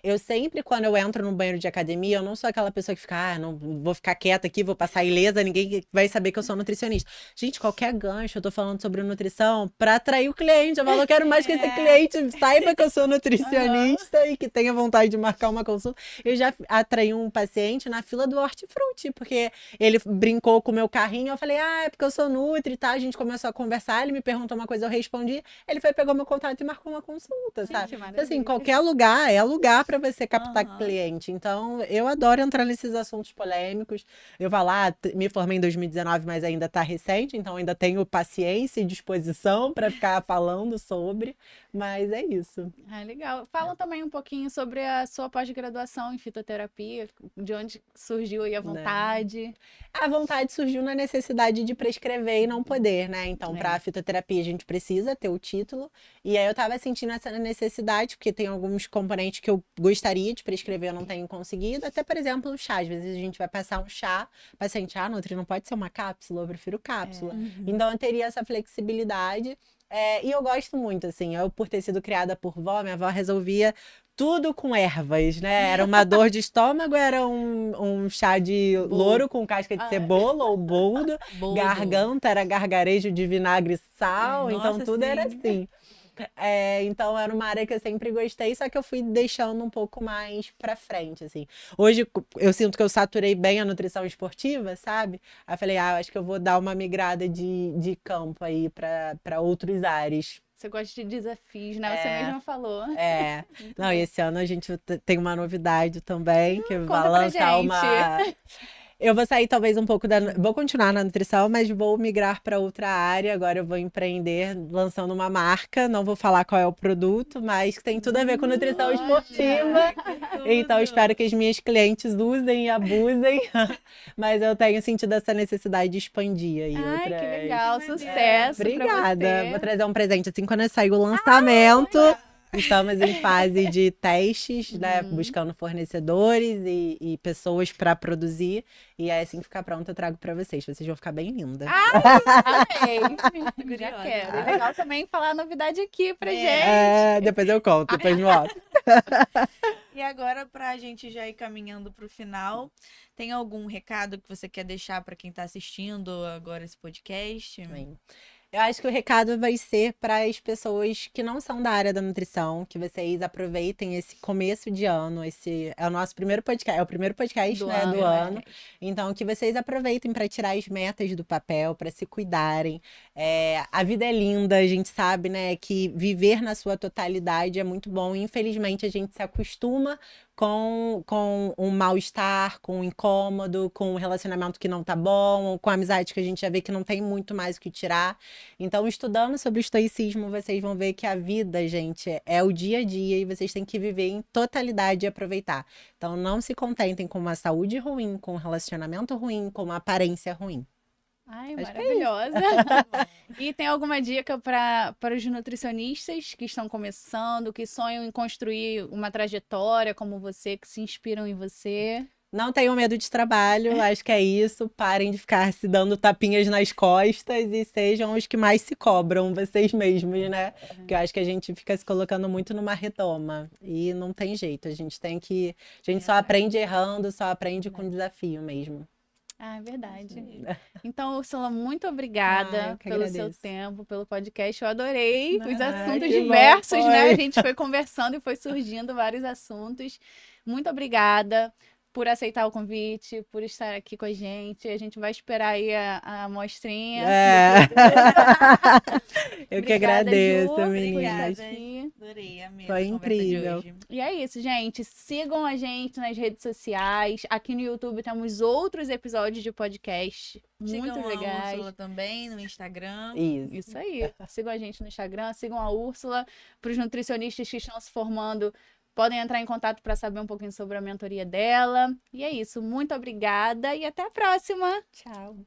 Eu sempre, quando eu entro no banheiro de academia, eu não sou aquela pessoa que fica, não vou ficar quieta aqui, vou passar ilesa, ninguém vai saber que eu sou nutricionista. Gente, qualquer gancho, eu tô falando sobre nutrição pra atrair o cliente. Eu falo, eu quero mais que esse cliente saiba que eu sou nutricionista e que tenha vontade de marcar uma consulta. Eu já atraí um paciente na fila do hortifruti, porque ele brincou com o meu carrinho, eu falei, é porque eu sou nutri e tal. A gente começou a conversar, ele me perguntou uma coisa, eu respondi. Ele foi, pegou meu contato e marcou uma consulta, sabe? Gente, Então, assim, maravilha. qualquer lugar é lugar para você captar cliente. Então, eu adoro entrar nesses assuntos polêmicos. Eu falo, me formei em 2019, mas ainda tá recente, então ainda tenho paciência e disposição para ficar falando sobre. Mas é isso. Legal. Fala também um pouquinho sobre a sua pós-graduação em fitoterapia, de onde surgiu aí a vontade. A vontade surgiu na necessidade de prescrever e não poder, né? Então, para a fitoterapia, a gente precisa ter o título. E aí eu tava sentindo essa necessidade, porque tem alguns componentes que eu gostaria de prescrever, eu não tenho conseguido. Até, por exemplo, o chá. Às vezes a gente vai passar um chá, paciente, Nutri, não pode ser uma cápsula, eu prefiro cápsula. Então, eu teria essa flexibilidade. E eu gosto muito, assim, eu por ter sido criada por vó, minha avó resolvia tudo com ervas, né? Era uma dor de estômago, era um chá de louro com casca de cebola ou boldo. Garganta era gargarejo de vinagre e sal, então Nossa, tudo era sim. assim. Então era uma área que eu sempre gostei, só que eu fui deixando um pouco mais pra frente, assim. Hoje eu sinto que eu saturei bem a nutrição esportiva, sabe? Aí eu falei, eu acho que eu vou dar uma migrada de campo aí pra outros ares. Você gosta de desafios, né? Você mesma falou. Não, e esse ano a gente tem uma novidade também, que vai conta pra lançar gente. uma. Eu vou sair talvez um pouco da. Vou continuar na nutrição, mas vou migrar para outra área. Agora eu vou empreender lançando uma marca. Não vou falar qual é o produto, mas que tem tudo a ver com nutrição esportiva. Então espero que as minhas clientes usem e abusem. Mas eu tenho sentido essa necessidade de expandir aí Ai, que outras. legal. Sucesso pra Obrigada. você. Vou trazer um presente assim quando sair o lançamento. Estamos em fase de testes, né? Buscando fornecedores e pessoas para produzir. E aí, assim que ficar pronto, eu trago para vocês. Vocês vão ficar bem linda. Amei. Já Curiosa. quero. É legal também falar a novidade aqui pra gente. Depois eu conto, depois mostro. E agora, pra gente já ir caminhando pro final, tem algum recado que você quer deixar pra quem tá assistindo agora esse podcast? Sim. Eu acho que o recado vai ser para as pessoas que não são da área da nutrição, que vocês aproveitem esse começo de ano. Esse é o nosso primeiro podcast, é o primeiro podcast, Do né, ano, do né? ano. Então, que vocês aproveitem para tirar as metas do papel, para se cuidarem. A vida é linda, a gente sabe, né, que viver na sua totalidade é muito bom. Infelizmente, a gente se acostuma com um mal-estar, com um incômodo, com um relacionamento que não tá bom, com amizade que a gente já vê que não tem muito mais o que tirar. Então, estudando sobre o estoicismo, vocês vão ver que a vida, gente, é o dia a dia e vocês têm que viver em totalidade e aproveitar. Então, não se contentem com uma saúde ruim, com um relacionamento ruim, com uma aparência ruim. Ai, Acho que é isso. maravilhosa. E tem alguma dica para os nutricionistas que estão começando, que sonham em construir uma trajetória como você, que se inspiram em você? Não tenham medo de trabalho, acho que é isso. Parem de ficar se dando tapinhas nas costas e sejam os que mais se cobram, vocês mesmos, né? Porque eu acho que a gente fica se colocando muito numa redoma e não tem jeito. A gente só aprende errando, só aprende com desafio mesmo. Ah, é verdade. Isso. Então, Úrsula, muito Ah, obrigada eu que pelo seu agradeço. tempo, pelo podcast. Eu adorei os Ah, assuntos que bom, diversos, né? foi. A gente foi conversando e foi surgindo vários assuntos. Muito obrigada por aceitar o convite, por estar aqui com a gente. A gente vai esperar aí a amostrinha. É. Eu que Obrigada, agradeço, Ju, por meninas. estar aqui. Adorei a mesa, Foi a conversa de incrível. hoje. E é isso, gente. Sigam a gente nas redes sociais. Aqui no YouTube temos outros episódios de podcast muito Sigam a legais. Úrsula também no Instagram. Isso. Isso aí. Sigam a gente no Instagram, sigam a Úrsula. Para os nutricionistas que estão se formando, podem entrar em contato para saber um pouquinho sobre a mentoria dela. E é isso. Muito obrigada e até a próxima. Tchau.